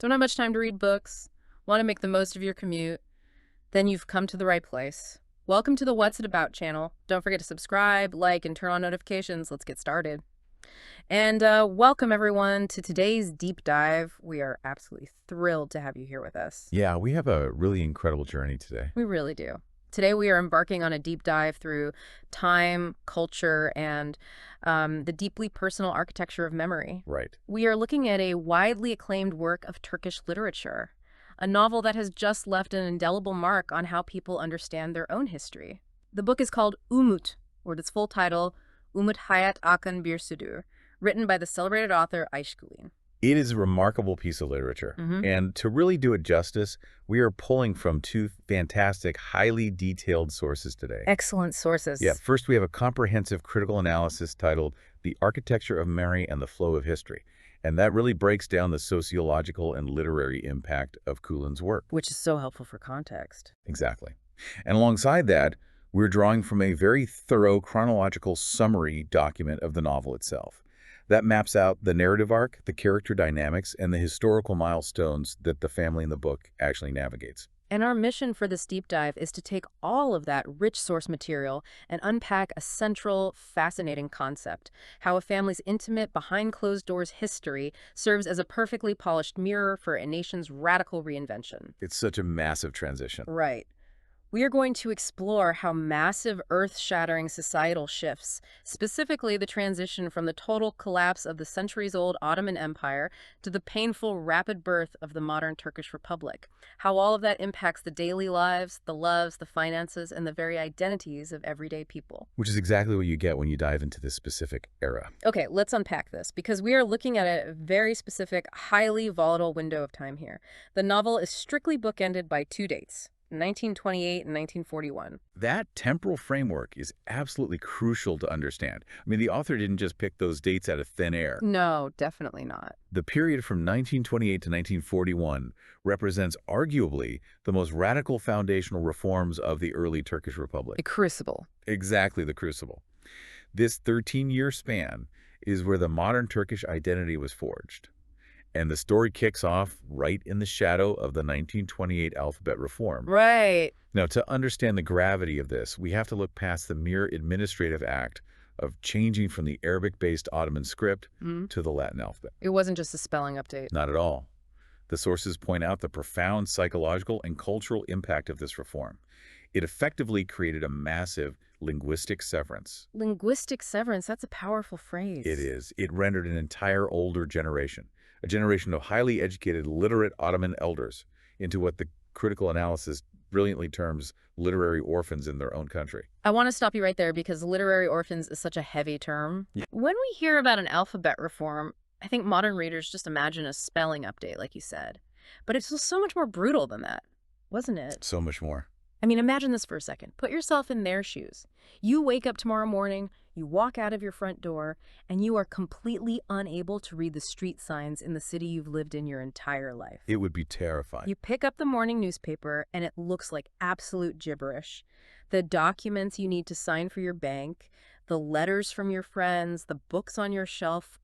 Don't have much time to read books? Want to make the most of your commute? Then you've come to the right place. Welcome to the What's It About channel. Don't forget to subscribe, like, and turn on notifications. Let's get started. And welcome, everyone, to today's deep dive. We are absolutely thrilled to have you here with us. Yeah, we have a really incredible journey today. We really do. Today we are embarking on a deep dive through time, culture, and the deeply personal architecture of memory. Right. We are looking at a widely acclaimed work of Turkish literature, a novel that has just left an indelible mark on how people understand their own history. The book is called Umut, or its full title, Umut Hayat Akan Bir Sürdür, written by the celebrated author Ayşe Kulin. It is a remarkable piece of literature. And to really do it justice, we are pulling from two fantastic, highly detailed sources today. Excellent sources. Yeah, first we have a comprehensive critical analysis titled The Architecture of Memory and the Flow of History. And that really breaks down the sociological and literary impact of Kulin's work. Which is so helpful for context. Exactly. And alongside that, we're drawing from a very thorough chronological summary document of the novel itself. That maps out the narrative arc, the character dynamics, and the historical milestones that the family in the book actually navigates. And our mission for this deep dive is to take all of that rich source material and unpack a central, fascinating concept: how a family's intimate, behind-closed-doors history serves as a perfectly polished mirror for a nation's radical reinvention. It's such a massive transition. Right. We are going to explore how massive, earth-shattering societal shifts, specifically the transition from the total collapse of the centuries-old Ottoman Empire to the painful, rapid birth of the modern Turkish Republic, how all of that impacts the daily lives, the loves, the finances, and the very identities of everyday people. Which is exactly what you get when you dive into this specific era. Okay, let's unpack this, because we are looking at a very specific, highly volatile window of time here. The novel is strictly bookended by two dates: 1928 and 1941. That temporal framework is absolutely crucial to understand. I mean, the author didn't just pick those dates out of thin air. No, definitely not. The period from 1928 to 1941 represents arguably the most radical foundational reforms of the early Turkish Republic. A crucible. Exactly, the crucible. This 13-year span is where the modern Turkish identity was forged. And the story kicks off right in the shadow of the 1928 alphabet reform. Right. Now, to understand the gravity of this, we have to look past the mere administrative act of changing from the Arabic-based Ottoman script to the Latin alphabet. It wasn't just a spelling update. Not at all. The sources point out the profound psychological and cultural impact of this reform. It effectively created a massive linguistic severance. Linguistic severance, that's a powerful phrase. It is. It rendered an entire older generation, a generation of highly educated, literate Ottoman elders, into what the critical analysis brilliantly terms literary orphans in their own country. I want to stop you right there, because literary orphans is such a heavy term. Yeah. When we hear about an alphabet reform, I think modern readers just imagine a spelling update, like you said. But it's so much more brutal than that, wasn't it? So much more. I mean, imagine this for a second. Put yourself in their shoes. You wake up tomorrow morning, you walk out of your front door, and you are completely unable to read the street signs in the city you've lived in your entire life. It would be terrifying. You pick up the morning newspaper, and it looks like absolute gibberish. The documents you need to sign for your bank, the letters from your friends, the books on your shelf,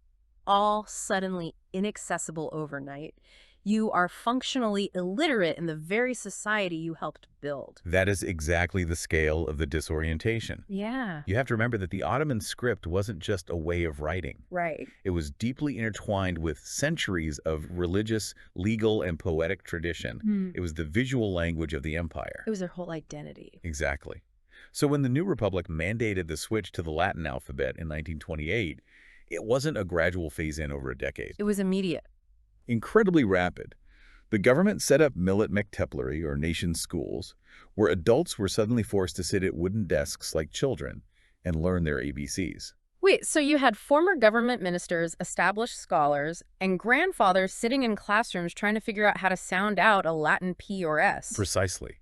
all suddenly inaccessible overnight. You are functionally illiterate in the very society you helped build. That is exactly the scale of the disorientation. Yeah. You have to remember that the Ottoman script wasn't just a way of writing. Right. It was deeply intertwined with centuries of religious, legal, and poetic tradition. It was the visual language of the empire. It was their whole identity. Exactly. So when the new republic mandated the switch to the Latin alphabet in 1928, it wasn't a gradual phase-in over a decade. It was immediate. Incredibly rapid. The government set up millet mektepleri, or nation schools, where adults were suddenly forced to sit at wooden desks like children and learn their ABCs. Wait, so you had former government ministers, established scholars, and grandfathers sitting in classrooms trying to figure out how to sound out a Latin P or S. Precisely.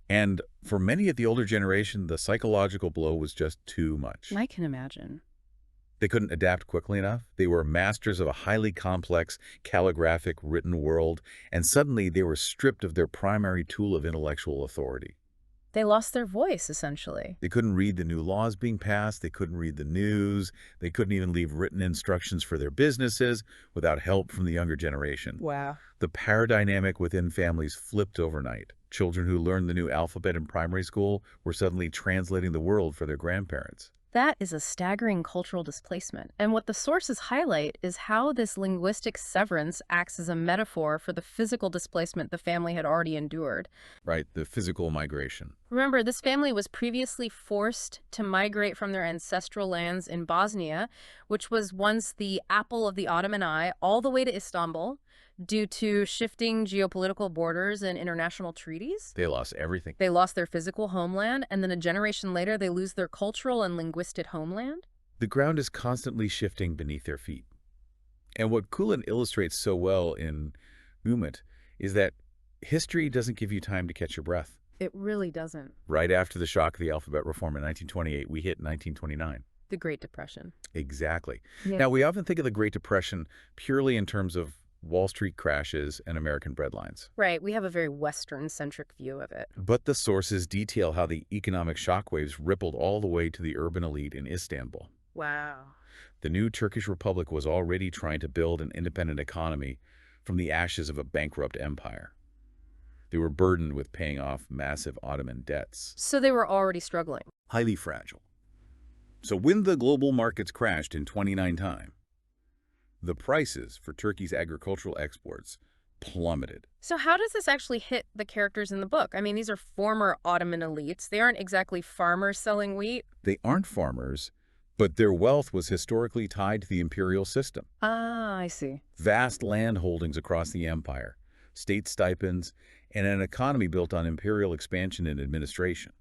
And for many of the older generation, the psychological blow was just too much. I can imagine. They couldn't adapt quickly enough. They were masters of a highly complex, calligraphic, written world, and suddenly they were stripped of their primary tool of intellectual authority. They lost their voice, essentially. They couldn't read the new laws being passed. They couldn't read the news. They couldn't even leave written instructions for their businesses without help from the younger generation. Wow. The power dynamic within families flipped overnight. Children who learned the new alphabet in primary school were suddenly translating the world for their grandparents. That is a staggering cultural displacement. And what the sources highlight is how this linguistic severance acts as a metaphor for the physical displacement the family had already endured. Right, the physical migration. Remember, this family was previously forced to migrate from their ancestral lands in Bosnia, which was once the apple of the Ottoman eye, all the way to Istanbul, due to shifting geopolitical borders and international treaties. They lost everything. They lost their physical homeland, and then a generation later, they lose their cultural and linguistic homeland. The ground is constantly shifting beneath their feet. And what Kulin illustrates so well in Movement is that history doesn't give you time to catch your breath. It really doesn't. Right after the shock of the alphabet reform in 1928, we hit 1929. The Great Depression. Exactly. Yeah. Now, we often think of the Great Depression purely in terms of Wall Street crashes and American breadlines. Right, we have a very Western-centric view of it. But the sources detail how the economic shockwaves rippled all the way to the urban elite in Istanbul. Wow. The new Turkish Republic was already trying to build an independent economy from the ashes of a bankrupt empire. They were burdened with paying off massive Ottoman debts. So they were already struggling. Highly fragile. So when the global markets crashed in 29 time, the prices for Turkey's agricultural exports plummeted. So how does this actually hit the characters in the book? I mean, these are former Ottoman elites. They aren't exactly farmers selling wheat. They aren't farmers, but their wealth was historically tied to the imperial system. Ah, I see. Vast land holdings across the empire, state stipends, and an economy built on imperial expansion and administration.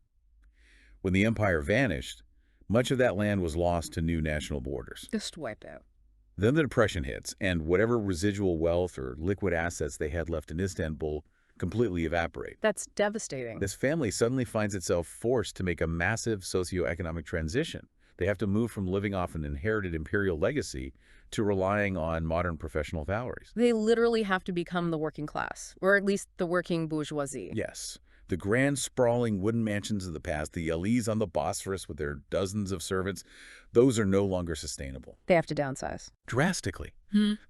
When the empire vanished, much of that land was lost to new national borders. Just wipe out. Then the Depression hits, and whatever residual wealth or liquid assets they had left in Istanbul completely evaporate. That's devastating. This family suddenly finds itself forced to make a massive socioeconomic transition. They have to move from living off an inherited imperial legacy to relying on modern professional salaries. They literally have to become the working class, or at least the working bourgeoisie. Yes. The grand, sprawling wooden mansions of the past, the Yali's on the Bosphorus with their dozens of servants, those are no longer sustainable. They have to downsize. Drastically.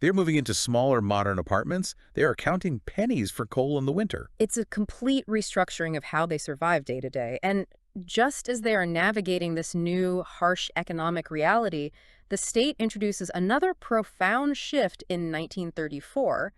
They're moving into smaller, modern apartments. They are counting pennies for coal in the winter. It's a complete restructuring of how they survive day to day. And just as they are navigating this new, harsh economic reality, the state introduces another profound shift in 1934,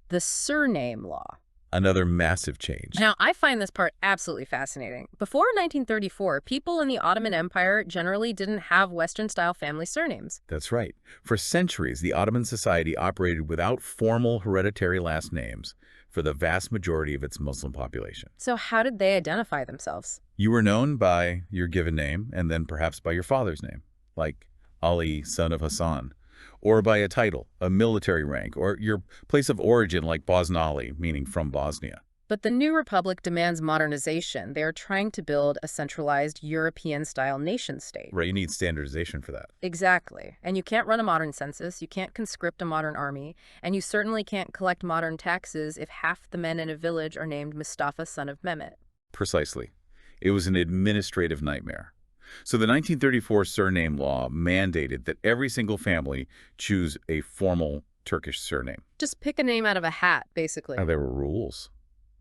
the surname law. Another massive change. Now, I find this part absolutely fascinating. Before 1934, people in the Ottoman Empire generally didn't have Western-style family surnames. That's right. For centuries, the Ottoman society operated without formal hereditary last names for the vast majority of its Muslim population. So how did they identify themselves? You were known by your given name and then perhaps by your father's name, like Ali, son of Hassan, or by a title, a military rank, or your place of origin like Bosnali, meaning from Bosnia. But the new republic demands modernization. They are trying to build a centralized European-style nation-state. Right, you need standardization for that. Exactly. And you can't run a modern census, you can't conscript a modern army, and you certainly can't collect modern taxes if half the men in a village are named Mustafa, son of Mehmet. Precisely. It was an administrative nightmare. So the 1934 surname law mandated that every single family choose a formal Turkish surname. Just pick a name out of a hat, basically. Now, there were rules.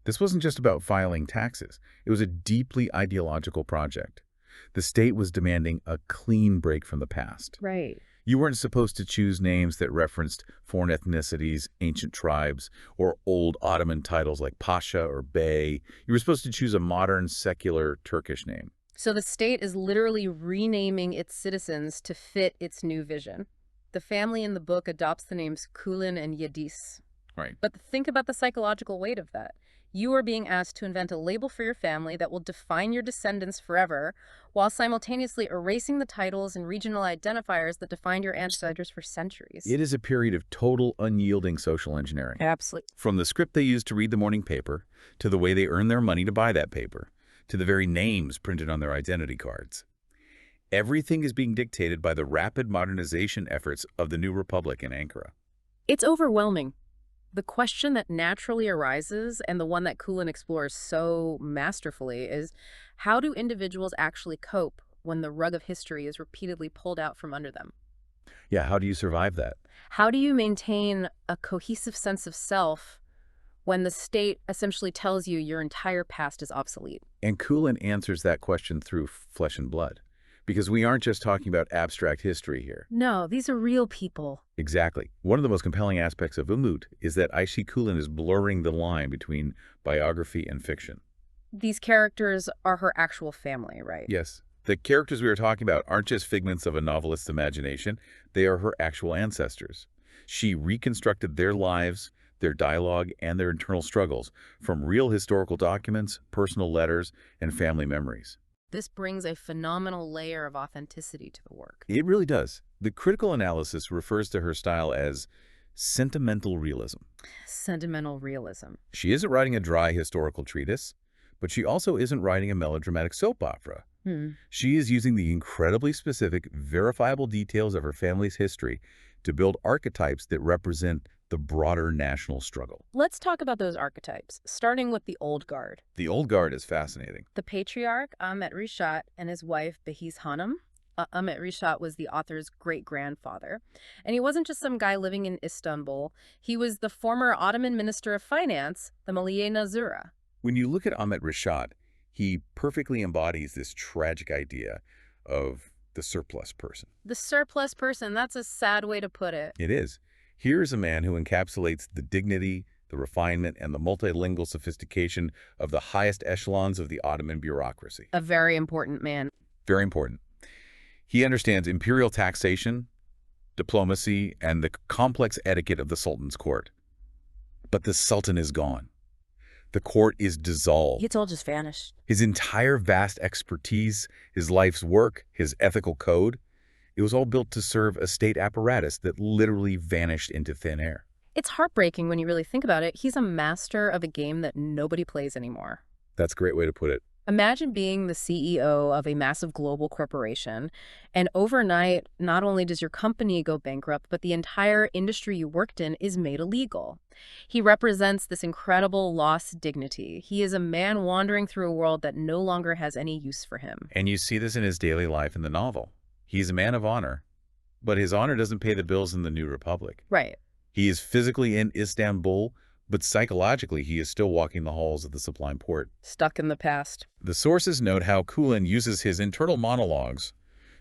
This wasn't just about filing taxes. It was a deeply ideological project. The state was demanding a clean break from the past. Right. You weren't supposed to choose names that referenced foreign ethnicities, ancient tribes, or old Ottoman titles like Pasha or Bey. You were supposed to choose a modern, secular Turkish name. So the state is literally renaming its citizens to fit its new vision. The family in the book adopts the names Kulin and Yediz. Right. But think about the psychological weight of that. You are being asked to invent a label for your family that will define your descendants forever, while simultaneously erasing the titles and regional identifiers that defined your ancestors for centuries. It is a period of total unyielding social engineering. Absolutely. From the script they use to read the morning paper, to the way they earn their money to buy that paper, to the very names printed on their identity cards. Everything is being dictated by the rapid modernization efforts of the new republic in Ankara. It's overwhelming. The question that naturally arises, and the one that Kulin explores so masterfully, is how do individuals actually cope when the rug of history is repeatedly pulled out from under them? Yeah, how do you survive that? How do you maintain a cohesive sense of self when the state essentially tells you your entire past is obsolete? And Kulin answers that question through flesh and blood. Because we aren't just talking about abstract history here. No, these are real people. Exactly. One of the most compelling aspects of Umut is that Ayşe Kulin is blurring the line between biography and fiction. These characters are her actual family, right? Yes, the characters we are talking about aren't just figments of a novelist's imagination, they are her actual ancestors. She reconstructed their lives, their dialogue, and their internal struggles from real historical documents, personal letters, and family memories. This brings a phenomenal layer of authenticity to the work. It really does. The critical analysis refers to her style as sentimental realism. Sentimental realism. She isn't writing a dry historical treatise, but she also isn't writing a melodramatic soap opera. She is using the incredibly specific, verifiable details of her family's history to build archetypes that represent the broader national struggle. Let's talk about those archetypes, starting with the Old Guard. The Old Guard is fascinating. The patriarch, Ahmet Rishat, and his wife, Behiz Hanım. Ahmet Rishat was the author's great-grandfather. And he wasn't just some guy living in Istanbul. He was the former Ottoman Minister of Finance, the Maliye Nazırı. When you look at Ahmet Rishat, he perfectly embodies this tragic idea of the surplus person. The surplus person, that's a sad way to put it. It is. Here is a man who encapsulates the dignity, the refinement, and the multilingual sophistication of the highest echelons of the Ottoman bureaucracy. A very important man. Very important. He understands imperial taxation, diplomacy, and the complex etiquette of the Sultan's court. But the Sultan is gone. The court is dissolved. It's all just vanished. His entire vast expertise, his life's work, his ethical code, it was all built to serve a state apparatus that literally vanished into thin air. It's heartbreaking when you really think about it. He's a master of a game that nobody plays anymore. That's a great way to put it. Imagine being the CEO of a massive global corporation, and overnight, not only does your company go bankrupt, but the entire industry you worked in is made illegal. He represents this incredible lost dignity. He is a man wandering through a world that no longer has any use for him. And you see this in his daily life in the novel. He's a man of honor, but his honor doesn't pay the bills in the New Republic. Right. He is physically in Istanbul, but psychologically he is still walking the halls of the Sublime Porte. Stuck in the past. The sources note how Kulin uses his internal monologues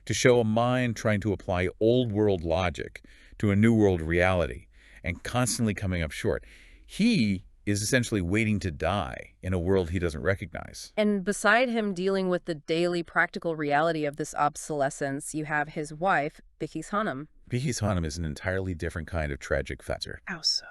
to show a mind trying to apply old-world logic to a new-world reality and constantly coming up short. He is essentially waiting to die in a world he doesn't recognize. And beside him dealing with the daily practical reality of this obsolescence, you have his wife, Behiz Hanım. Behiz Hanım is an entirely different kind of tragic figure. How so?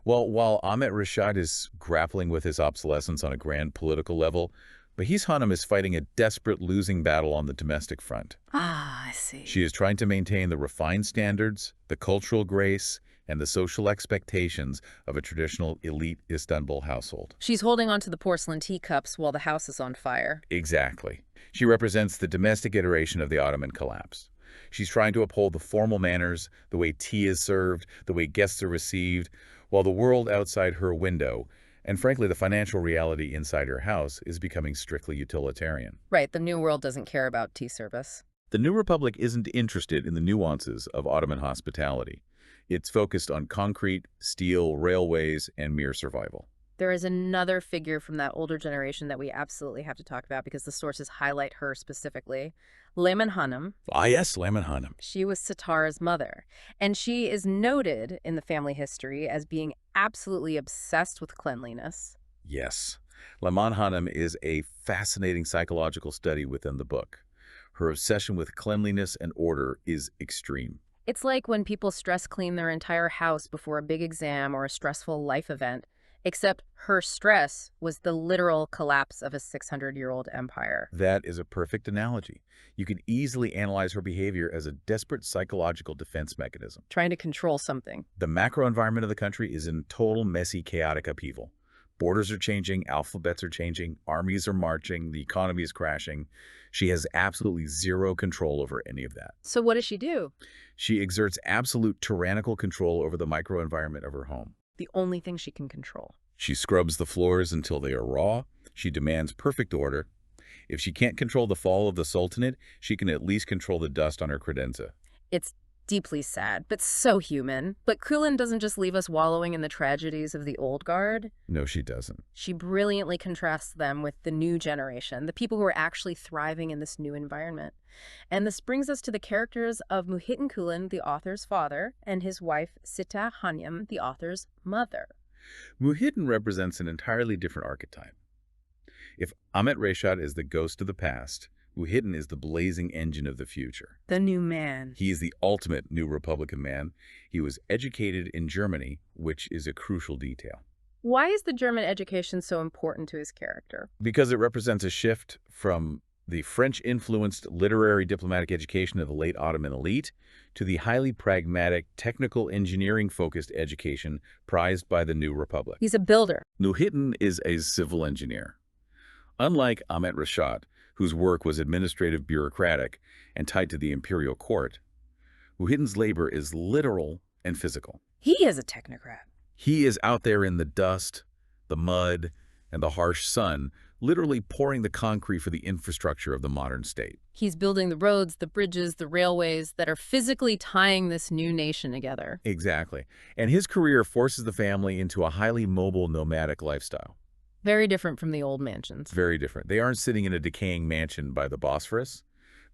Well, while Ahmet Rishat is grappling with his obsolescence on a grand political level, Behiz Hanım is fighting a desperate losing battle on the domestic front. Ah, I see. She is trying to maintain the refined standards, the cultural grace, and the social expectations of a traditional elite Istanbul household. She's holding onto the porcelain teacups while the house is on fire. Exactly. She represents the domestic iteration of the Ottoman collapse. She's trying to uphold the formal manners, the way tea is served, the way guests are received, while the world outside her window, and frankly the financial reality inside her house, is becoming strictly utilitarian. Right, the New World doesn't care about tea service. The New Republic isn't interested in the nuances of Ottoman hospitality. It's focused on concrete, steel, railways, and mere survival. There is another figure from that older generation that we absolutely have to talk about because the sources highlight her specifically. Leymen Hanım. Ah, yes, Leymen Hanım. She was Sitar's mother, and she is noted in the family history as being absolutely obsessed with cleanliness. Yes. Leymen Hanım is a fascinating psychological study within the book. Her obsession with cleanliness and order is extreme. It's like when people stress clean their entire house before a big exam or a stressful life event, except her stress was the literal collapse of a 600-year-old empire. That is a perfect analogy. You can easily analyze her behavior as a desperate psychological defense mechanism. Trying to control something. The macro environment of the country is in total messy, chaotic upheaval. Borders are changing, alphabets are changing, armies are marching, the economy is crashing. She has absolutely zero control over any of that. So what does she do? She exerts absolute tyrannical control over the microenvironment of her home. the only thing she can control. She scrubs the floors until they are raw. She demands perfect order. If she can't control the fall of the Sultanate, she can at least control the dust on her credenza. It's deeply sad, but so human. But Kulin doesn't just leave us wallowing in the tragedies of the old guard. No, she doesn't. She brilliantly contrasts them with the new generation, the people who are actually thriving in this new environment. And this brings us to the characters of Muhyiddin Kulin, the author's father, and his wife Sita Hanyam, the author's mother. Muhyiddin represents an entirely different archetype. If Ahmet Reşat is the ghost of the past, Muhyiddin is the blazing engine of the future. The new man. He is the ultimate new Republican man. He was educated in Germany, which is a crucial detail. Why is the German education so important to his character? Because it represents a shift from the French-influenced literary diplomatic education of the late Ottoman elite to the highly pragmatic, technical engineering-focused education prized by the new republic. He's a builder. Muhyiddin is a civil engineer. Unlike Ahmet Reşat, whose work was administrative bureaucratic and tied to the imperial court, Muhyiddin's labor is literal and physical. He is a technocrat. He is out there in the dust, the mud, and the harsh sun, literally pouring the concrete for the infrastructure of the modern state. He's building the roads, the bridges, the railways that are physically tying this new nation together. Exactly. And his career forces the family into a highly mobile, nomadic lifestyle. Very different from the old mansions. Very different. They aren't sitting in a decaying mansion by the Bosphorus.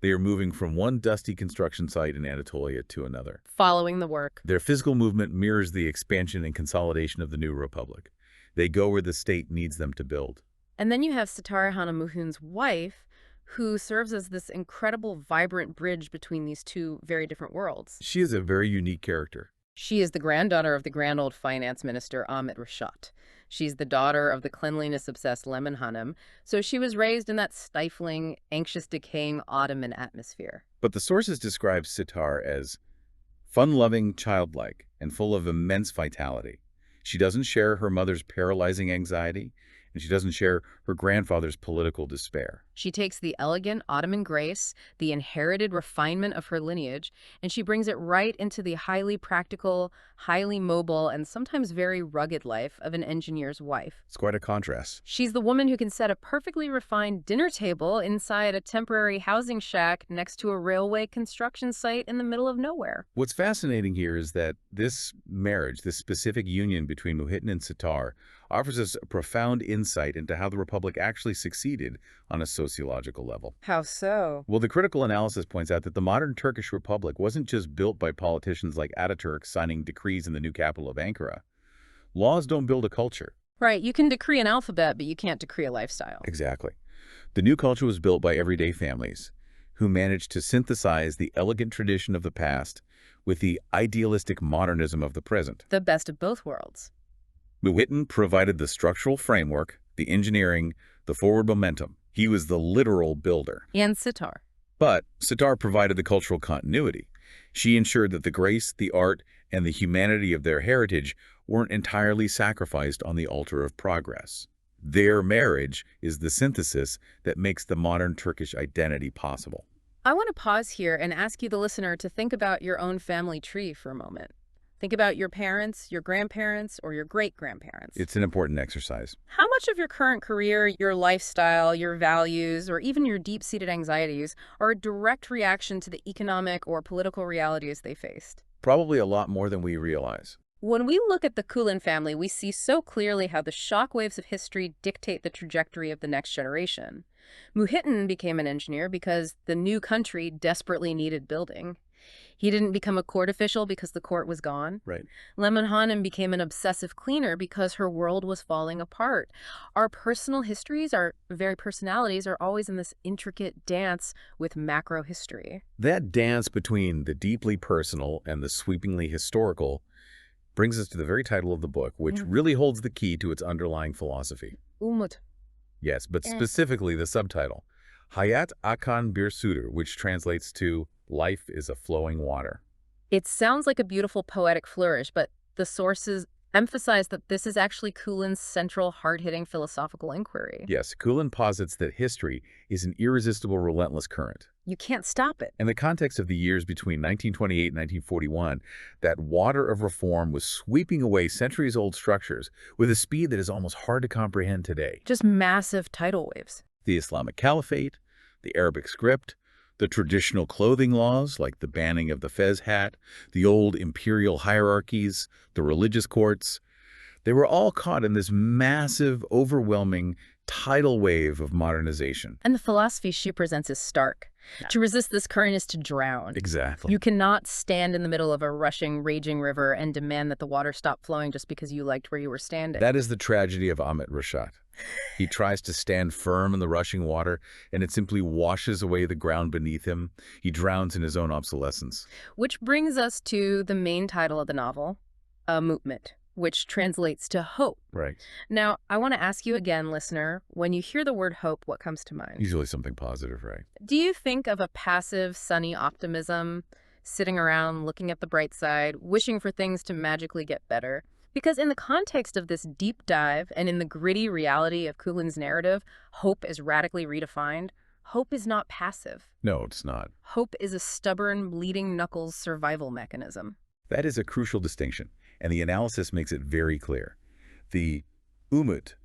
They are moving from one dusty construction site in Anatolia to another. Following the work. Their physical movement mirrors the expansion and consolidation of the new republic. They go where the state needs them to build. And then you have Sitare Hanım Muhyiddin's wife, who serves as this incredible, vibrant bridge between these two very different worlds. She is a very unique character. She is the granddaughter of the grand old finance minister Ahmet Reşat. She's the daughter of the cleanliness-obsessed Leman Hanım, so she was raised in that stifling, anxious, decaying Ottoman atmosphere. But the sources describe Sitar as fun-loving, childlike, and full of immense vitality. She doesn't share her mother's paralyzing anxiety, and she doesn't share her grandfather's political despair. She takes the elegant Ottoman grace, the inherited refinement of her lineage, and she brings it right into the highly practical, highly mobile, and sometimes very rugged life of an engineer's wife. It's quite a contrast. She's the woman who can set a perfectly refined dinner table inside a temporary housing shack next to a railway construction site in the middle of nowhere. What's fascinating here is that this marriage, this specific union between Muhyiddin and Sitar, offers us a profound insight into how the Republic actually succeeded on a sociological level. How so? Well, the critical analysis points out that the modern Turkish Republic wasn't just built by politicians like Ataturk signing decrees in the new capital of Ankara. Laws don't build a culture. Right, you can decree an alphabet, but you can't decree a lifestyle. Exactly. The new culture was built by everyday families who managed to synthesize the elegant tradition of the past with the idealistic modernism of the present. The best of both worlds. Muhyiddin provided the structural framework, the engineering, the forward momentum. He was the literal builder. And Sitar. But Sitar provided the cultural continuity. She ensured that the grace, the art, and the humanity of their heritage weren't entirely sacrificed on the altar of progress. Their marriage is the synthesis that makes the modern Turkish identity possible. I want to pause here and ask you, the listener, to think about your own family tree for a moment. Think about your parents, your grandparents, or your great-grandparents. It's an important exercise. How much of your current career, your lifestyle, your values, or even your deep-seated anxieties are a direct reaction to the economic or political realities they faced? Probably a lot more than we realize. When we look at the Kulin family, we see so clearly how the shockwaves of history dictate the trajectory of the next generation. Muhyiddin became an engineer because the new country desperately needed building. He didn't become a court official because the court was gone. Right. Leman Hanım became an obsessive cleaner because her world was falling apart. Our personal histories, our very personalities, are always in this intricate dance with macro history. That dance between the deeply personal and the sweepingly historical brings us to the very title of the book, which really holds the key to its underlying philosophy. Umut. Yes, but specifically the subtitle, Hayat Akan Bir Sudur, which translates to Life is a Flowing Water. It sounds like a beautiful poetic flourish, but the sources emphasize that this is actually Kulin's central, hard-hitting philosophical inquiry. Yes, Kulin posits that history is an irresistible, relentless current. You can't stop it. In the context of the years between 1928 and 1941, that water of reform was sweeping away centuries-old structures with a speed that is almost hard to comprehend today. Just massive tidal waves. The Islamic Caliphate, the Arabic script, the traditional clothing laws like the banning of the fez hat, the old imperial hierarchies, the religious courts, they were all caught in this massive, overwhelming tidal wave of modernization. And the philosophy she presents is stark. To resist this current is to drown. Exactly. You cannot stand in the middle of a rushing, raging river and demand that the water stop flowing just because you liked where you were standing. That is the tragedy of Ahmet Reshat. He tries to stand firm in the rushing water, and it simply washes away the ground beneath him. He drowns in his own obsolescence. Which brings us to the main title of the novel, A Movement, which translates to hope. Right. Now, I want to ask you again, listener, when you hear the word hope, what comes to mind? Usually something positive, right? Do you think of a passive, sunny optimism, sitting around looking at the bright side, wishing for things to magically get better? Because in the context of this deep dive and in the gritty reality of Kulin's narrative, hope is radically redefined. Hope is not passive. No, it's not. Hope is a stubborn, bleeding knuckles survival mechanism. That is a crucial distinction, and the analysis makes it very clear. The umut,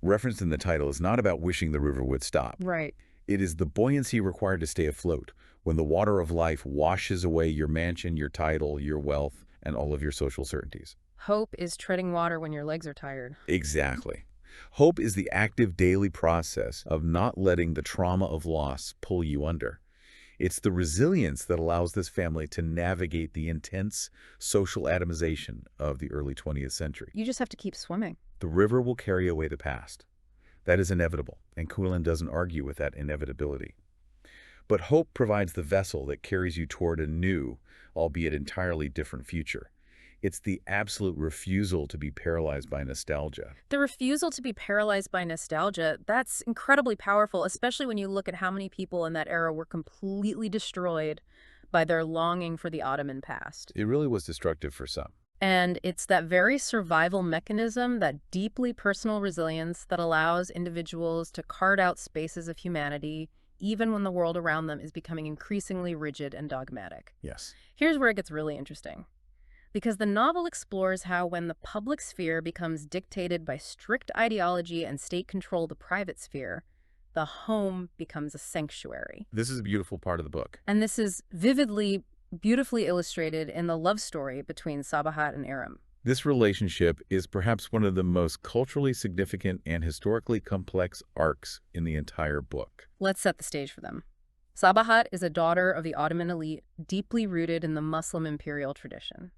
referenced in the title, is not about wishing the river would stop. Right. It is the buoyancy required to stay afloat when the water of life washes away your mansion, your title, your wealth, and all of your social certainties. Hope is treading water when your legs are tired. Exactly. Hope is the active daily process of not letting the trauma of loss pull you under. It's the resilience that allows this family to navigate the intense social atomization of the early 20th century. You just have to keep swimming. The river will carry away the past. That is inevitable, and Kulin doesn't argue with that inevitability. But hope provides the vessel that carries you toward a new, albeit entirely different future. It's the absolute refusal to be paralyzed by nostalgia. The refusal to be paralyzed by nostalgia, that's incredibly powerful, especially when you look at how many people in that era were completely destroyed by their longing for the Ottoman past. It really was destructive for some. And it's that very survival mechanism, that deeply personal resilience that allows individuals to carve out spaces of humanity, even when the world around them is becoming increasingly rigid and dogmatic. Yes. Here's where it gets really interesting. Because the novel explores how when the public sphere becomes dictated by strict ideology and state control of the private sphere, the home becomes a sanctuary. This is a beautiful part of the book. And this is vividly, beautifully illustrated in the love story between Sabahat and Aram. This relationship is perhaps one of the most culturally significant and historically complex arcs in the entire book. Let's set the stage for them. Sabahat is a daughter of the Ottoman elite, deeply rooted in the Muslim imperial tradition.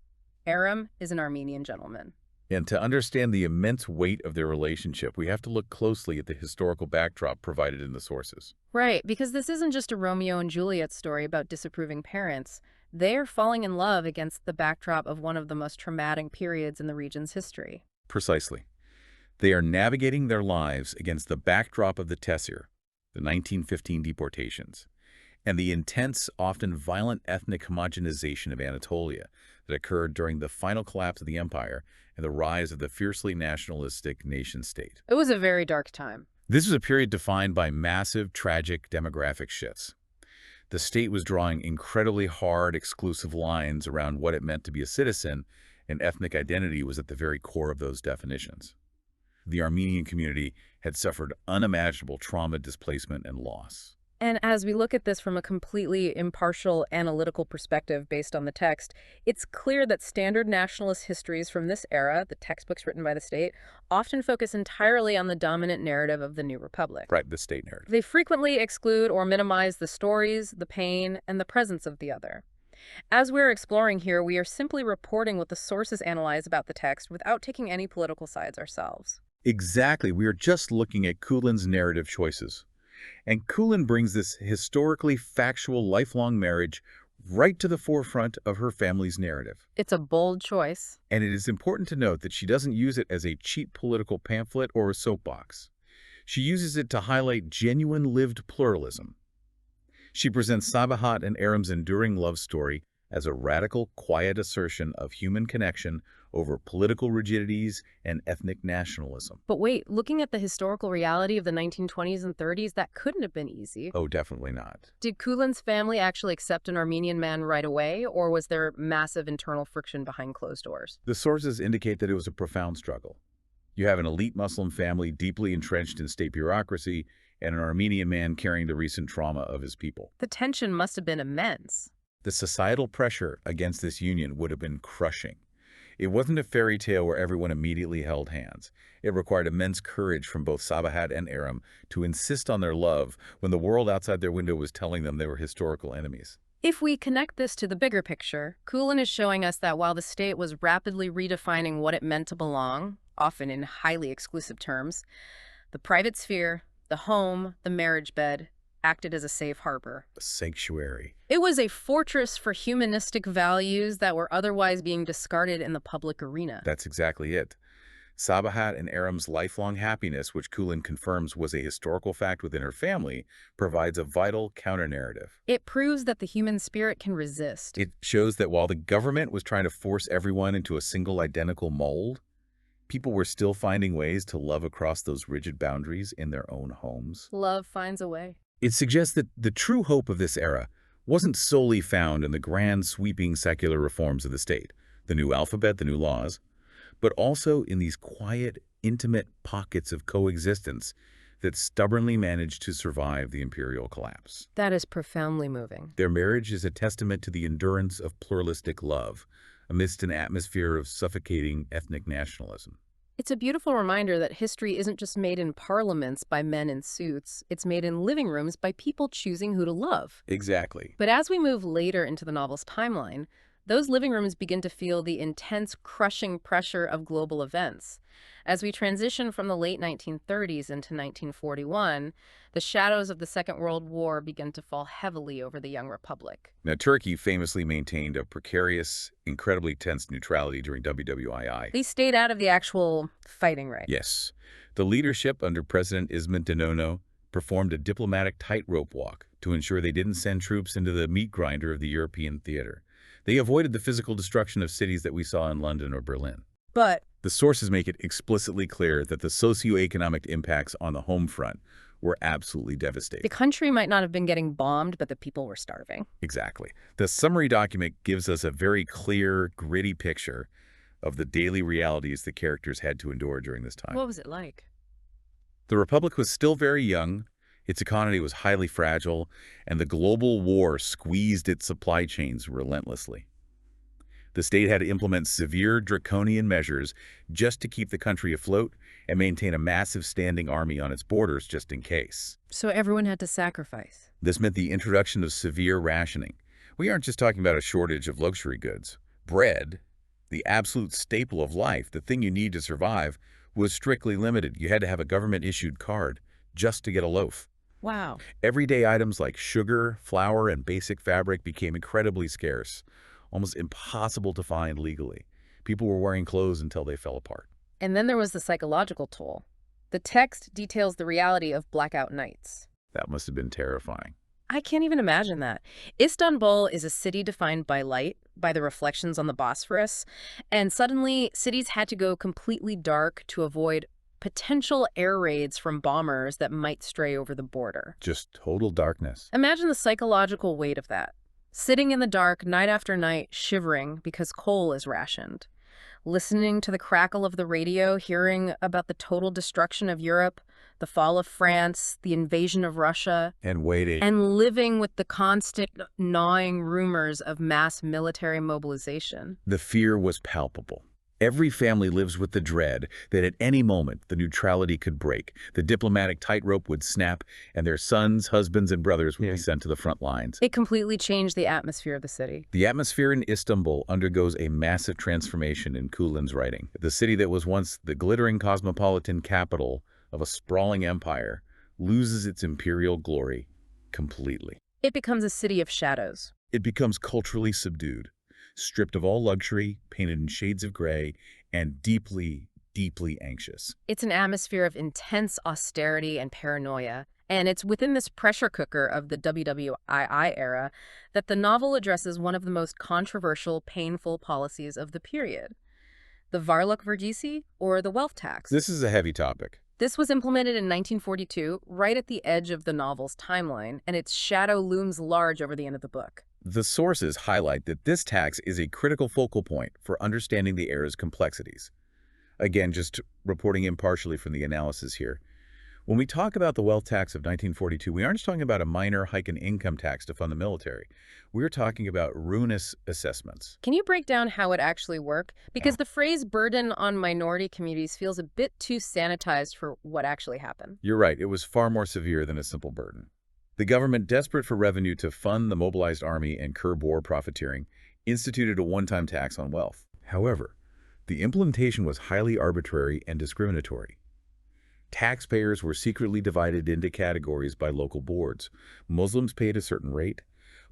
Aram is an Armenian gentleman. And to understand the immense weight of their relationship, we have to look closely at the historical backdrop provided in the sources. Right, because this isn't just a Romeo and Juliet story about disapproving parents. They are falling in love against the backdrop of one of the most traumatic periods in the region's history. Precisely. They are navigating their lives against the backdrop of the Tesir, the 1915 deportations, and the intense, often violent ethnic homogenization of Anatolia that occurred during the final collapse of the empire and the rise of the fiercely nationalistic nation-state. It was a very dark time. This was a period defined by massive, tragic demographic shifts. The state was drawing incredibly hard, exclusive lines around what it meant to be a citizen, and ethnic identity was at the very core of those definitions. The Armenian community had suffered unimaginable trauma, displacement, and loss. And as we look at this from a completely impartial analytical perspective based on the text, it's clear that standard nationalist histories from this era, the textbooks written by the state, often focus entirely on the dominant narrative of the new republic. Right, the state narrative. They frequently exclude or minimize the stories, the pain, and the presence of the other. As we're exploring here, we are simply reporting what the sources analyze about the text without taking any political sides ourselves. Exactly. We are just looking at Kulin's narrative choices. And Kulin brings this historically factual lifelong marriage right to the forefront of her family's narrative. It's a bold choice. And it is important to note that she doesn't use it as a cheap political pamphlet or a soapbox. She uses it to highlight genuine lived pluralism. She presents Sabahat and Aram's enduring love story as a radical, quiet assertion of human connection over political rigidities and ethnic nationalism. But wait, looking at the historical reality of the 1920s and 30s, that couldn't have been easy. Oh, definitely not. Did Kulin's family actually accept an Armenian man right away, or was there massive internal friction behind closed doors? The sources indicate that it was a profound struggle. You have an elite Muslim family deeply entrenched in state bureaucracy and an Armenian man carrying the recent trauma of his people. The tension must have been immense. The societal pressure against this union would have been crushing. It wasn't a fairy tale where everyone immediately held hands. It required immense courage from both Sabahat and Aram to insist on their love when the world outside their window was telling them they were historical enemies. If we connect this to the bigger picture, Kulin is showing us that while the state was rapidly redefining what it meant to belong, often in highly exclusive terms, the private sphere, the home, the marriage bed, acted as a safe harbor. A sanctuary. It was a fortress for humanistic values that were otherwise being discarded in the public arena. That's exactly it. Sabahat and Aram's lifelong happiness, which Kulin confirms was a historical fact within her family, provides a vital counter-narrative. It proves that the human spirit can resist. It shows that while the government was trying to force everyone into a single identical mold, people were still finding ways to love across those rigid boundaries in their own homes. Love finds a way. It suggests that the true hope of this era wasn't solely found in the grand sweeping secular reforms of the state, the new alphabet, the new laws, but also in these quiet, intimate pockets of coexistence that stubbornly managed to survive the imperial collapse. That is profoundly moving. Their marriage is a testament to the endurance of pluralistic love amidst an atmosphere of suffocating ethnic nationalism. It's a beautiful reminder that history isn't just made in parliaments by men in suits, it's made in living rooms by people choosing who to love. Exactly. But as we move later into the novel's timeline, those living rooms begin to feel the intense, crushing pressure of global events. As we transition from the late 1930s into 1941, the shadows of the Second World War begin to fall heavily over the young republic. Now, Turkey famously maintained a precarious, incredibly tense neutrality during WWII. They stayed out of the actual fighting, right? Yes. The leadership under President İsmet İnönü performed a diplomatic tightrope walk to ensure they didn't send troops into the meat grinder of the European theater. They avoided the physical destruction of cities that we saw in London or Berlin. But the sources make it explicitly clear that the socioeconomic impacts on the home front were absolutely devastating. the country might not have been getting bombed, but the people were starving. Exactly. The summary document gives us a very clear, gritty picture of the daily realities the characters had to endure during this time. What was it like? The Republic was still very young, its economy was highly fragile, and the global war squeezed its supply chains relentlessly. The state had to implement severe draconian measures just to keep the country afloat and maintain a massive standing army on its borders just in case. So everyone had to sacrifice. This meant the introduction of severe rationing. We aren't just talking about a shortage of luxury goods. Bread, the absolute staple of life, the thing you need to survive, was strictly limited. You had to have a government-issued card just to get a loaf. Wow. Everyday items like sugar, flour, and basic fabric became incredibly scarce, almost impossible to find legally. People were wearing clothes until they fell apart. And then there was the psychological toll. The text details the reality of blackout nights. That must have been terrifying. I can't even imagine that. Istanbul is a city defined by light, by the reflections on the Bosphorus, and suddenly cities had to go completely dark to avoid potential air raids from bombers that might stray over the border. Just total darkness. Imagine the psychological weight of that. Sitting in the dark night after night, shivering because coal is rationed. Listening to the crackle of the radio, hearing about the total destruction of Europe, the fall of France, the invasion of Russia, And waiting. and living with the constant gnawing rumors of mass military mobilization. The fear was palpable. Every family lives with the dread that at any moment the neutrality could break, the diplomatic tightrope would snap, and their sons, husbands, and brothers would be sent to the front lines. It completely changed the atmosphere of the city. The atmosphere in Istanbul undergoes a massive transformation in Kulin's writing. The city that was once the glittering cosmopolitan capital of a sprawling empire loses its imperial glory completely. It becomes a city of shadows. It becomes culturally subdued, stripped of all luxury, painted in shades of gray, and deeply, deeply anxious. It's an atmosphere of intense austerity and paranoia, and it's within this pressure cooker of the WWII era that the novel addresses one of the most controversial, painful policies of the period. the Varlock Vergisi, or the wealth tax. This is a heavy topic. This was implemented in 1942, right at the edge of the novel's timeline, and its shadow looms large over the end of the book. The sources highlight that this tax is a critical focal point for understanding the era's complexities. Again, just reporting impartially from the analysis here. When we talk about the wealth tax of 1942, we aren't just talking about a minor hike in income tax to fund the military. We're talking about ruinous assessments. Can you break down how it actually worked? Because the phrase burden on minority communities feels a bit too sanitized for what actually happened. You're right, it was far more severe than a simple burden. The government, desperate for revenue to fund the mobilized army and curb war profiteering, instituted a one-time tax on wealth. However, the implementation was highly arbitrary and discriminatory. Taxpayers were secretly divided into categories by local boards. Muslims paid a certain rate,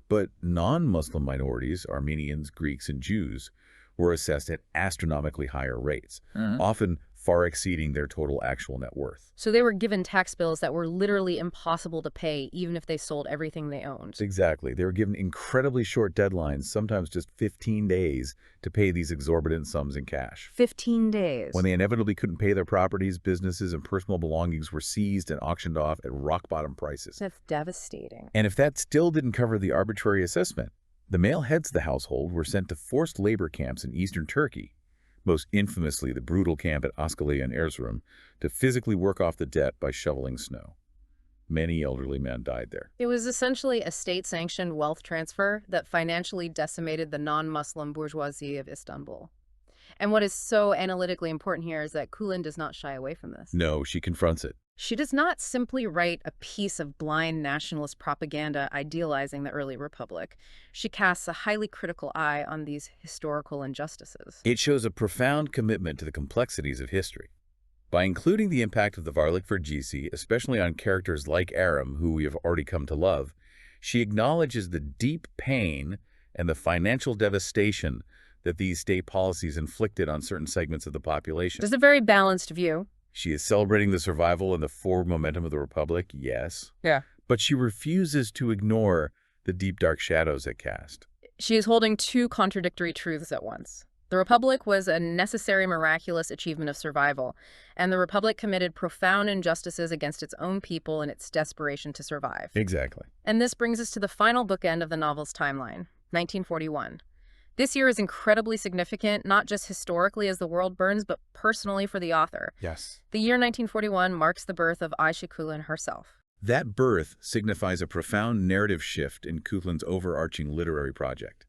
but non-Muslim minorities, Armenians, Greeks, and Jews, were assessed at astronomically higher rates, often far exceeding their total actual net worth. So they were given tax bills that were literally impossible to pay, even if they sold everything they owned. Exactly. They were given incredibly short deadlines, sometimes just 15 days, to pay these exorbitant sums in cash. 15 days. When they inevitably couldn't pay their properties, businesses, and personal belongings were seized and auctioned off at rock-bottom prices. That's devastating. And if that still didn't cover the arbitrary assessment, the male heads of the household were sent to forced labor camps in eastern Turkey, most infamously the brutal camp at Askale and Erzurum, to physically work off the debt by shoveling snow. Many elderly men died there. It was essentially a state-sanctioned wealth transfer that financially decimated the non-Muslim bourgeoisie of Istanbul. And what is so analytically important here is that Kulin does not shy away from this. No, she confronts it. She does not simply write a piece of blind nationalist propaganda idealizing the early republic. She casts a highly critical eye on these historical injustices. It shows a profound commitment to the complexities of history. By including the impact of the Varlock Vergisi, especially on characters like Aram, who we have already come to love, she acknowledges the deep pain and the financial devastation that these state policies inflicted on certain segments of the population. Just a very balanced view. She is celebrating the survival and the forward momentum of the Republic, yes. Yeah. But she refuses to ignore the deep, dark shadows it cast. She is holding two contradictory truths at once. The Republic was a necessary, miraculous achievement of survival, and the Republic committed profound injustices against its own people in its desperation to survive. Exactly. And this brings us to the final bookend of the novel's timeline, 1941. This year is incredibly significant, not just historically as the world burns, but personally for the author. Yes. The year 1941 marks the birth of Ayşe Kulin herself. That birth signifies a profound narrative shift in Kulin's overarching literary project.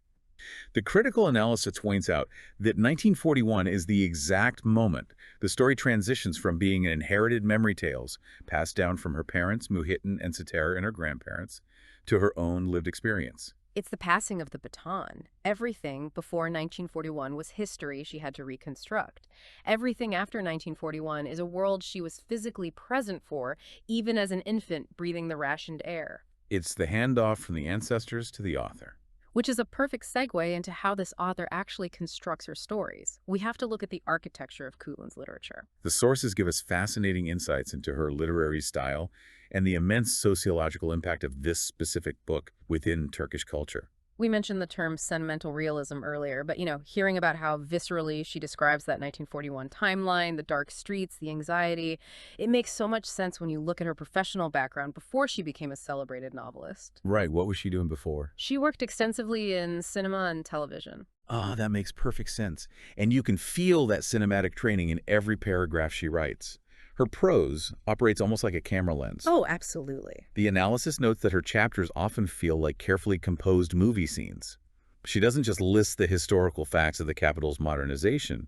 The critical analysis points out that 1941 is the exact moment the story transitions from being an inherited memory tales passed down from her parents, Muhittin and Sater, and her grandparents, to her own lived experience. It's the passing of the baton. Everything before 1941 was history she had to reconstruct. Everything after 1941 is a world she was physically present for, even as an infant breathing the rationed air. It's the handoff from the ancestors to the author. Which is a perfect segue into how this author actually constructs her stories. We have to look at the architecture of Kulin's literature. The sources give us fascinating insights into her literary style and the immense sociological impact of this specific book within Turkish culture. We mentioned the term sentimental realism earlier, but, hearing about how viscerally she describes that 1941 timeline, the dark streets, the anxiety, it makes so much sense when you look at her professional background before she became a celebrated novelist. Right, what was she doing before? She worked extensively in cinema and television. Ah, that makes perfect sense. And you can feel that cinematic training in every paragraph she writes. Her prose operates almost like a camera lens. Oh, absolutely. The analysis notes that her chapters often feel like carefully composed movie scenes. She doesn't just list the historical facts of the capital's modernization.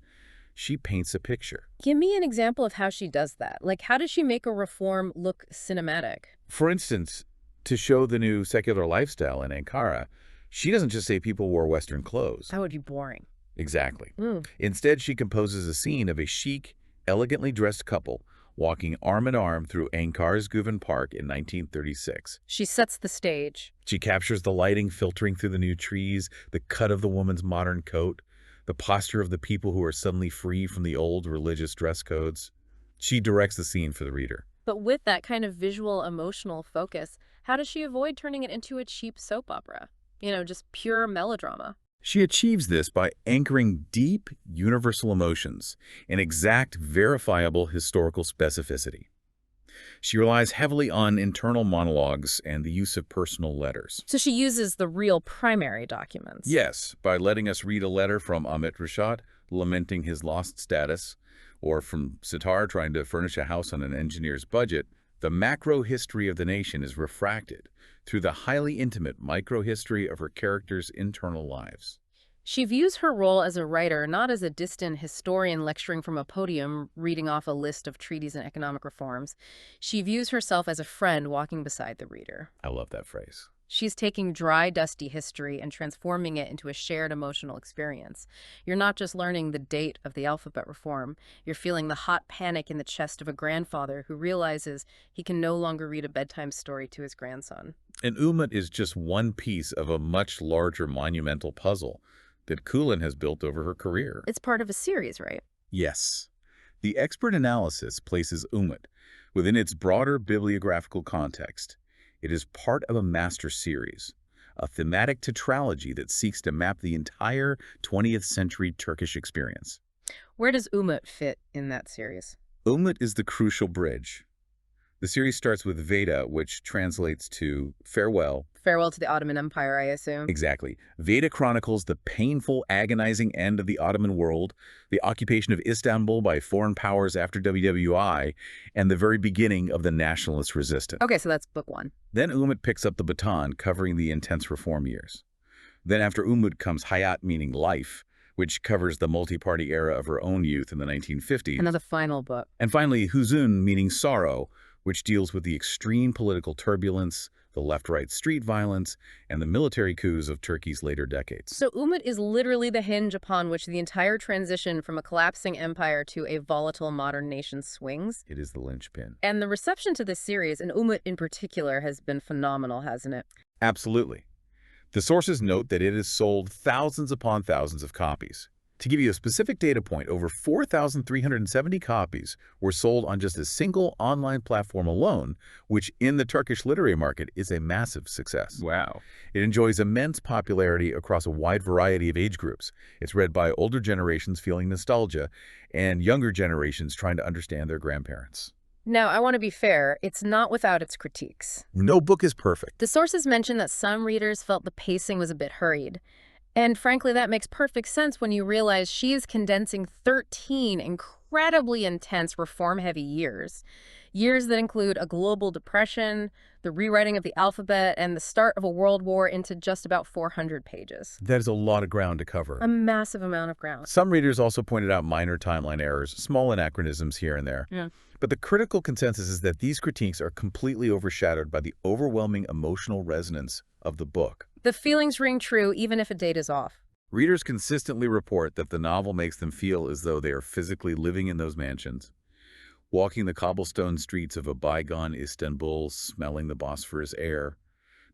She paints a picture. Give me an example of how she does that. Like, how does she make a reform look cinematic? For instance, to show the new secular lifestyle in Ankara, she doesn't just say people wore Western clothes. That would be boring. Exactly. Instead, she composes a scene of a chic, elegantly dressed couple walking arm in arm through Ankara's Guven Park in 1936. She sets the stage. She captures the lighting filtering through the new trees, the cut of the woman's modern coat, the posture of the people who are suddenly free from the old religious dress codes. She directs the scene for the reader. But with that kind of visual, emotional focus, how does she avoid turning it into a cheap soap opera? Just pure melodrama. She achieves this by anchoring deep, universal emotions and exact, verifiable historical specificity. She relies heavily on internal monologues and the use of personal letters. So she uses the real primary documents. Yes, by letting us read a letter from Ahmet Rashad lamenting his lost status, or from Sitar trying to furnish a house on an engineer's budget, the macro history of the nation is refracted through the highly intimate micro-history of her characters' internal lives. She views her role as a writer not as a distant historian lecturing from a podium reading off a list of treaties and economic reforms. She views herself as a friend walking beside the reader. I love that phrase. She's taking dry, dusty history and transforming it into a shared emotional experience. You're not just learning the date of the alphabet reform, you're feeling the hot panic in the chest of a grandfather who realizes he can no longer read a bedtime story to his grandson. And Umut is just one piece of a much larger monumental puzzle that Kulin has built over her career. It's part of a series, right? Yes. The expert analysis places Umut within its broader bibliographical context. It is part of a master series, a thematic tetralogy that seeks to map the entire 20th century Turkish experience. Where does Umut fit in that series? Umut is the crucial bridge. The series starts with Veda, which translates to farewell. Farewell to the Ottoman Empire, I assume. Exactly. Veda chronicles the painful, agonizing end of the Ottoman world, the occupation of Istanbul by foreign powers after WWI, and the very beginning of the nationalist resistance. Okay, so that's book one. Then Umut picks up the baton, covering the intense reform years. Then after Umut comes Hayat, meaning life, which covers the multi-party era of her own youth in the 1950s. Another final book. And finally, Huzun, meaning sorrow, which deals with the extreme political turbulence, the left-right street violence, and the military coups of Turkey's later decades. So Umut is literally the hinge upon which the entire transition from a collapsing empire to a volatile modern nation swings. It is the linchpin. And the reception to this series, and Umut in particular, has been phenomenal, hasn't it? Absolutely. The sources note that it has sold thousands upon thousands of copies. To give you a specific data point, over 4,370 copies were sold on just a single online platform alone, which in the Turkish literary market is a massive success. Wow. It enjoys immense popularity across a wide variety of age groups. It's read by older generations feeling nostalgia and younger generations trying to understand their grandparents. Now, I want to be fair, it's not without its critiques. No book is perfect. The sources mention that some readers felt the pacing was a bit hurried. And frankly, that makes perfect sense when you realize she is condensing 13 incredibly intense reform-heavy years. Years that include a global depression, the rewriting of the alphabet, and the start of a world war into just about 400 pages. That is a lot of ground to cover. A massive amount of ground. Some readers also pointed out minor timeline errors, small anachronisms here and there. Yeah. But the critical consensus is that these critiques are completely overshadowed by the overwhelming emotional resonance of the book. The feelings ring true even if a date is off. Readers consistently report that the novel makes them feel as though they are physically living in those mansions, walking the cobblestone streets of a bygone Istanbul, smelling the Bosphorus air.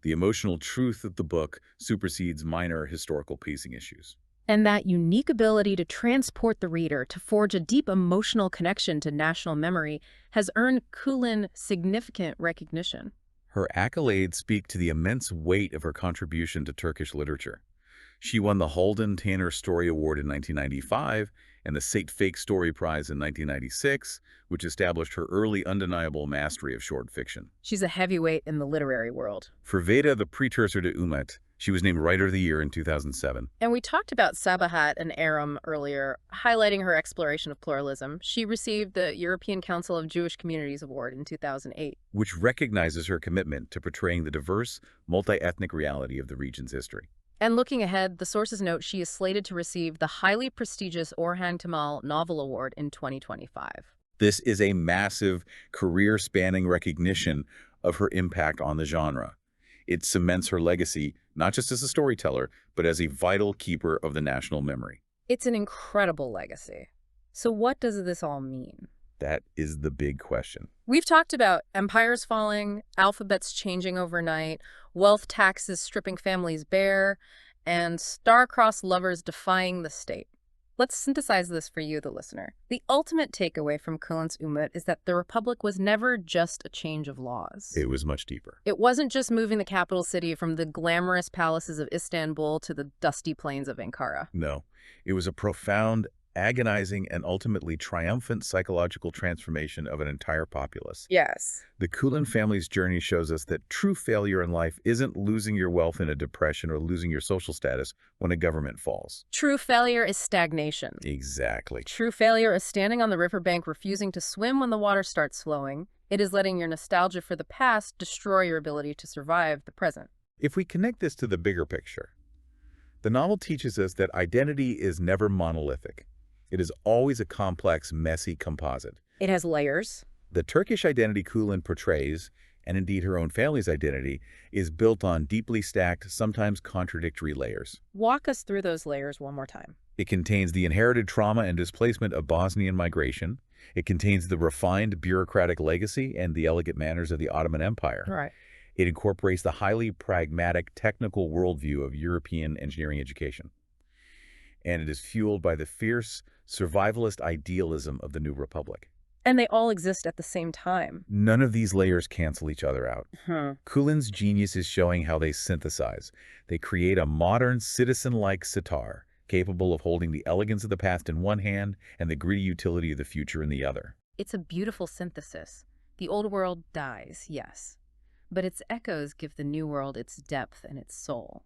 The emotional truth of the book supersedes minor historical pacing issues. And that unique ability to transport the reader, to forge a deep emotional connection to national memory, has earned Kulin significant recognition. Her accolades speak to the immense weight of her contribution to Turkish literature. She won the Haldun Tanner Story Award in 1995 and the Sate Fake Story Prize in 1996, which established her early undeniable mastery of short fiction. She's a heavyweight in the literary world. For Veda, the precursor to Umut, she was named Writer of the Year in 2007. And we talked about Sabahat and Aram earlier, highlighting her exploration of pluralism. She received the European Council of Jewish Communities Award in 2008. Which recognizes her commitment to portraying the diverse, multi-ethnic reality of the region's history. And looking ahead, the sources note she is slated to receive the highly prestigious Orhan Kemal Novel Award in 2025. This is a massive, career-spanning recognition of her impact on the genre. It cements her legacy, not just as a storyteller, but as a vital keeper of the national memory. It's an incredible legacy. So what does this all mean? That is the big question. We've talked about empires falling, alphabets changing overnight, wealth taxes stripping families bare, and star-crossed lovers defying the state. Let's synthesize this for you, the listener. The ultimate takeaway from Kulin's Umut is that the Republic was never just a change of laws. It was much deeper. It wasn't just moving the capital city from the glamorous palaces of Istanbul to the dusty plains of Ankara. No, it was a profound, agonizing, and ultimately triumphant psychological transformation of an entire populace. Yes. The Kulin family's journey shows us that true failure in life isn't losing your wealth in a depression or losing your social status when a government falls. True failure is stagnation. Exactly. True failure is standing on the riverbank refusing to swim when the water starts flowing. It is letting your nostalgia for the past destroy your ability to survive the present. If we connect this to the bigger picture, the novel teaches us that identity is never monolithic. It is always a complex, messy composite. It has layers. The Turkish identity Kulin portrays, and indeed her own family's identity, is built on deeply stacked, sometimes contradictory layers. Walk us through those layers one more time. It contains the inherited trauma and displacement of Bosnian migration. It contains the refined bureaucratic legacy and the elegant manners of the Ottoman Empire. Right. It incorporates the highly pragmatic, technical worldview of European engineering education. And it is fueled by the fierce, survivalist idealism of the New Republic. And they all exist at the same time. None of these layers cancel each other out. Kulin's genius is showing how they synthesize. They create a modern, citizen-like sitar, capable of holding the elegance of the past in one hand and the gritty utility of the future in the other. It's a beautiful synthesis. The old world dies, yes, but its echoes give the new world its depth and its soul.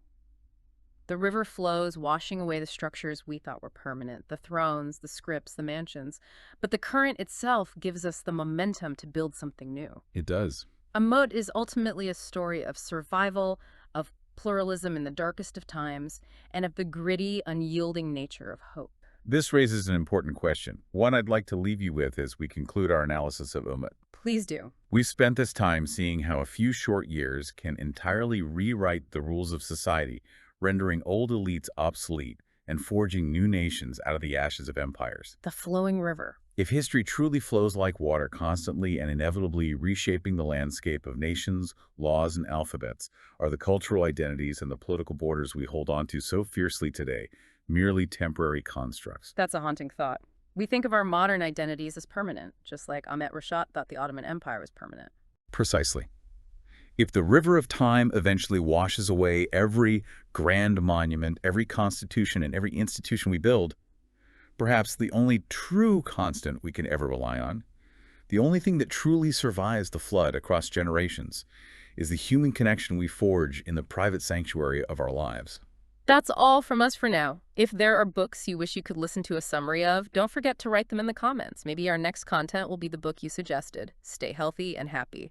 The river flows, washing away the structures we thought were permanent, the thrones, the scripts, the mansions, but the current itself gives us the momentum to build something new. It does. Umut is ultimately a story of survival, of pluralism in the darkest of times, and of the gritty, unyielding nature of hope. This raises an important question, one I'd like to leave you with as we conclude our analysis of Umut. Please do. We've spent this time seeing how a few short years can entirely rewrite the rules of society, rendering old elites obsolete and forging new nations out of the ashes of empires. The flowing river. If history truly flows like water, constantly and inevitably reshaping the landscape of nations, laws, and alphabets, are the cultural identities and the political borders we hold on to so fiercely today merely temporary constructs? That's a haunting thought. We think of our modern identities as permanent, just like Ahmet Reşat thought the Ottoman Empire was permanent. Precisely. If the river of time eventually washes away every grand monument, every constitution, and every institution we build, perhaps the only true constant we can ever rely on, the only thing that truly survives the flood across generations, is the human connection we forge in the private sanctuary of our lives. That's all from us for now. If there are books you wish you could listen to a summary of, don't forget to write them in the comments. Maybe our next content will be the book you suggested. Stay healthy and happy.